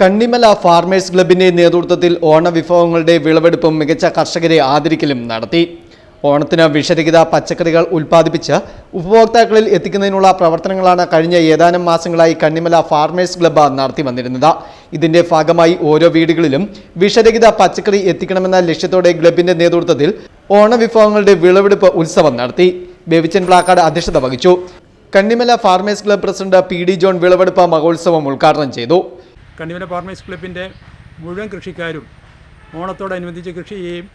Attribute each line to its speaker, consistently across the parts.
Speaker 1: Kannimala farmers ക്ലബിന്റെ നേതൃത്വത്തിൽ ഓണവിഭവങ്ങളുടെ വിളവെടുപ്പും മികച്ച കർഷകരെ ആദരിക്കലും നടത്തി. ഓണത്തിന് വിഷരഹിത പച്ചക്കറികൾ ഉൽപ്പാദിപ്പിച്ച് ഉപഭോക്താക്കളിൽ എത്തിക്കുന്നതിനുള്ള പ്രവർത്തനങ്ങളാണ് കഴിഞ്ഞ ഏതാനും മാസങ്ങളായി കണ്ണിമല ഫാർമേഴ്സ് ക്ലബ്ബ് നടത്തി വന്നിരുന്നത്. ഇതിന്റെ ഭാഗമായി ഓരോ വീടുകളിലും വിഷരഹിത പച്ചക്കറി എത്തിക്കണമെന്ന ലക്ഷ്യത്തോടെ ക്ലബിന്റെ നേതൃത്വത്തിൽ ഓണവിഭവങ്ങളുടെ വിളവെടുപ്പ് ഉത്സവം നടത്തി. ബേബിച്ചൻ പ്ലാക്കാട് അധ്യക്ഷത വഹിച്ചു. Kanimala farmers club president P D. John വിളവെടുപ്പ് മഹോത്സവം ഉദ്ഘാടനം ചെയ്തു.
Speaker 2: കണ്ണിമല ഫാർമേഴ്സ് ക്ലബിൻ്റെ മുഴുവൻ കൃഷിക്കാരും ഓണത്തോടനുബന്ധിച്ച് കൃഷി ചെയ്യുകയും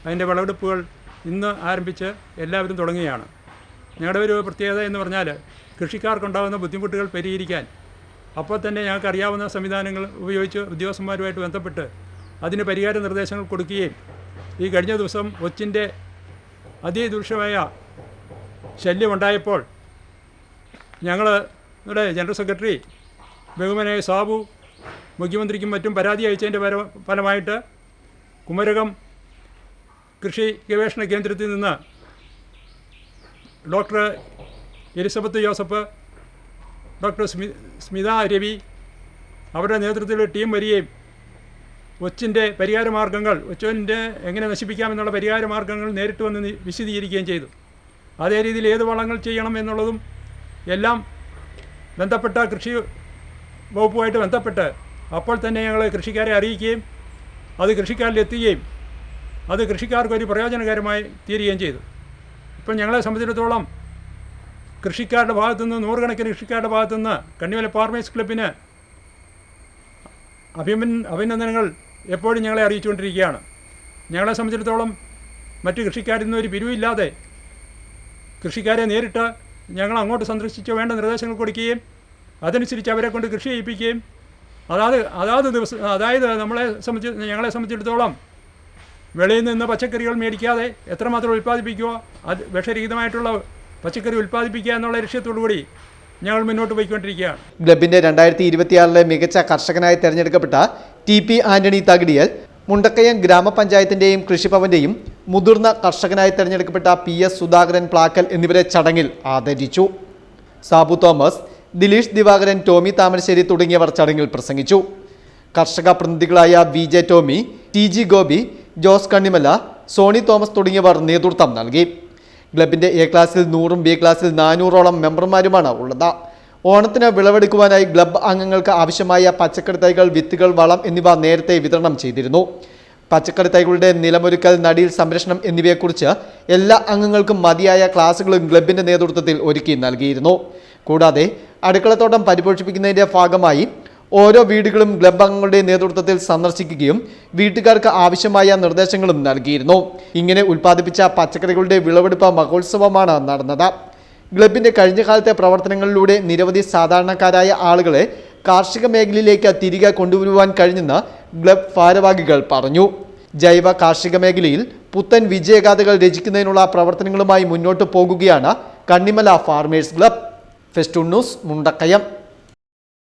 Speaker 2: അതിൻ്റെ വിളവെടുപ്പുകൾ ഇന്ന് ആരംഭിച്ച് എല്ലാവരും തുടങ്ങുകയാണ്. ഞങ്ങളുടെ ഒരു പ്രത്യേകത എന്ന് പറഞ്ഞാൽ കൃഷിക്കാർക്കുണ്ടാകുന്ന ബുദ്ധിമുട്ടുകൾ പരിഹരിക്കാൻ അപ്പോൾ തന്നെ ഞങ്ങൾക്ക് അറിയാവുന്ന സംവിധാനങ്ങൾ ഉപയോഗിച്ച് ഉദ്യോഗസ്ഥന്മാരുമായിട്ട് ബന്ധപ്പെട്ട് അതിന് പരിഹാര നിർദ്ദേശങ്ങൾ കൊടുക്കുകയും ഈ കഴിഞ്ഞ ദിവസം ഒച്ചിൻ്റെ അതിരൂക്ഷമായ ശല്യമുണ്ടായപ്പോൾ ഞങ്ങളുടെ ജനറൽ സെക്രട്ടറി ബഹുമാനായ സാബു മുഖ്യമന്ത്രിക്കും മറ്റും പരാതി അയച്ചതിൻ്റെ ഫലമായിട്ട് കുമരകം കൃഷി ഗവേഷണ കേന്ദ്രത്തിൽ നിന്ന് doctor Elizabeth Joseph, doctor Smitha Ravi അവരുടെ നേതൃത്വത്തിൽ ടീം വരികയും ഒച്ചിൻ്റെ പരിഹാരമാർഗ്ഗങ്ങൾ, ഒച്ചിൻ്റെ എങ്ങനെ നശിപ്പിക്കാമെന്നുള്ള പരിഹാരമാർഗ്ഗങ്ങൾ നേരിട്ട് വന്ന് വിശദീകരിക്കുകയും ചെയ്തു. അതേ രീതിയിൽ ഏത് വളങ്ങൾ ചെയ്യണം എന്നുള്ളതും എല്ലാം ബന്ധപ്പെട്ട കൃഷി വകുപ്പുമായിട്ട് ബന്ധപ്പെട്ട് അപ്പോൾ തന്നെ ഞങ്ങൾ കൃഷിക്കാരെ അറിയിക്കുകയും അത് കൃഷിക്കാരിലെത്തുകയും അത് കൃഷിക്കാർക്കൊരു പ്രയോജനകരമായി തീരുകയും ചെയ്തു. ഇപ്പം ഞങ്ങളെ സംബന്ധിച്ചിടത്തോളം കൃഷിക്കാരുടെ ഭാഗത്തുനിന്ന് നൂറുകണക്കിന് കൃഷിക്കാരുടെ ഭാഗത്തുനിന്ന് കണ്ണിമല ഫാർമേഴ്സ് ക്ലബിന് അഭിനന്ദനങ്ങൾ എപ്പോഴും ഞങ്ങളെ അറിയിച്ചുകൊണ്ടിരിക്കുകയാണ്. ഞങ്ങളെ സംബന്ധിച്ചിടത്തോളം മറ്റ് കൃഷിക്കാരിൽ നിന്ന് ഒരു പിരിവില്ലാതെ കൃഷിക്കാരെ നേരിട്ട് ഞങ്ങൾ അങ്ങോട്ട് സന്ദർശിച്ച് വേണ്ട നിർദ്ദേശങ്ങൾ കൊടുക്കുകയും അതനുസരിച്ച് അവരെ കൊണ്ട് കൃഷി ചെയ്യിപ്പിക്കുകയും അതാത് ദിവസം ഞങ്ങളെ സംബന്ധിച്ചിടത്തോളം വെളിയിൽ നിന്ന് പച്ചക്കറികൾ മേടിക്കാതെ എത്രമാത്രം ഉൽപ്പാദിപ്പിക്കുക, അത് വിഷരഹിതമായിട്ടുള്ള പച്ചക്കറി ഉൽപ്പാദിപ്പിക്കുക എന്നുള്ള ലക്ഷ്യത്തോടുകൂടി ഞങ്ങൾ മുന്നോട്ട് പോയിക്കൊണ്ടിരിക്കുകയാണ്.
Speaker 1: ക്ലബിന്റെ 2026 മികച്ച കർഷകനായി തെരഞ്ഞെടുക്കപ്പെട്ട ടി.പി. ആന്റണി തകിടിയൽ, മുണ്ടക്കയം ഗ്രാമപഞ്ചായത്തിന്റെയും കൃഷിഭവന്റെയും മുതിർന്ന കർഷകനായി തെരഞ്ഞെടുക്കപ്പെട്ട പി.എസ്. സുധാകരൻ പ്ലാക്കൽ എന്നിവരെ ചടങ്ങിൽ ആദരിച്ചു. സാബു തോമസ്, ദിലീഷ് ദിവാകരൻ, ടോമി താമരശ്ശേരി തുടങ്ങിയവർ ചടങ്ങിൽ പ്രസംഗിച്ചു. കർഷക പ്രതിനിധികളായ V J. Tomy, T G. Gopi, Jose Kanimala, Sony Thomas തുടങ്ങിയവർ നേതൃത്വം നൽകി. ക്ലബിന്റെ എ ക്ലാസ്സിൽ 100ഉം ബി ക്ലാസ്സിൽ 400ഓളം മെമ്പർമാരുമാണ് ഉള്ളത്. ഓണത്തിന് വിളവെടുക്കുവാനായി ക്ലബ് അംഗങ്ങൾക്ക് ആവശ്യമായ പച്ചക്കറി തൈകൾ, വിത്തുകൾ, വളം എന്നിവ നേരത്തെ വിതരണം ചെയ്തിരുന്നു. പച്ചക്കറി തൈകളുടെ നിലമൊരുക്കൽ, നടീൽ സംരക്ഷണം എന്നിവയെക്കുറിച്ച് എല്ലാ അംഗങ്ങൾക്കും മതിയായ ക്ലാസുകളും ക്ലബിന്റെ നേതൃത്വത്തിൽ ഒരുക്കി നൽകിയിരുന്നു. കൂടാതെ അടുക്കളത്തോട്ടം പരിപോഷിപ്പിക്കുന്നതിന്റെ ഭാഗമായി ഓരോ വീടുകളും ക്ലബ് അംഗങ്ങളുടെ നേതൃത്വത്തിൽ സന്ദർശിക്കുകയും വീട്ടുകാർക്ക് ആവശ്യമായ നിർദ്ദേശങ്ങളും നൽകിയിരുന്നു. ഇങ്ങനെ ഉൽപ്പാദിപ്പിച്ച പച്ചക്കറികളുടെ വിളവെടുപ്പ് മഹോത്സവമാണ് നടന്നത്. ക്ലബിന്റെ കഴിഞ്ഞ കാലത്തെ പ്രവർത്തനങ്ങളിലൂടെ നിരവധി സാധാരണക്കാരായ ആളുകളെ കാർഷിക മേഖലയിലേക്ക് തിരികെ കൊണ്ടുവരുവാൻ കഴിഞ്ഞെന്ന് ക്ലബ് ഭാരവാഹികൾ പറഞ്ഞു. ജൈവ കാർഷിക മേഖലയിൽ പുത്തൻ വിജയഗാഥകൾ രചിക്കുന്നതിനുള്ള പ്രവർത്തനങ്ങളുമായി മുന്നോട്ട് പോകുകയാണ് Kannimala farmers club. Festoon news, Mundakayam.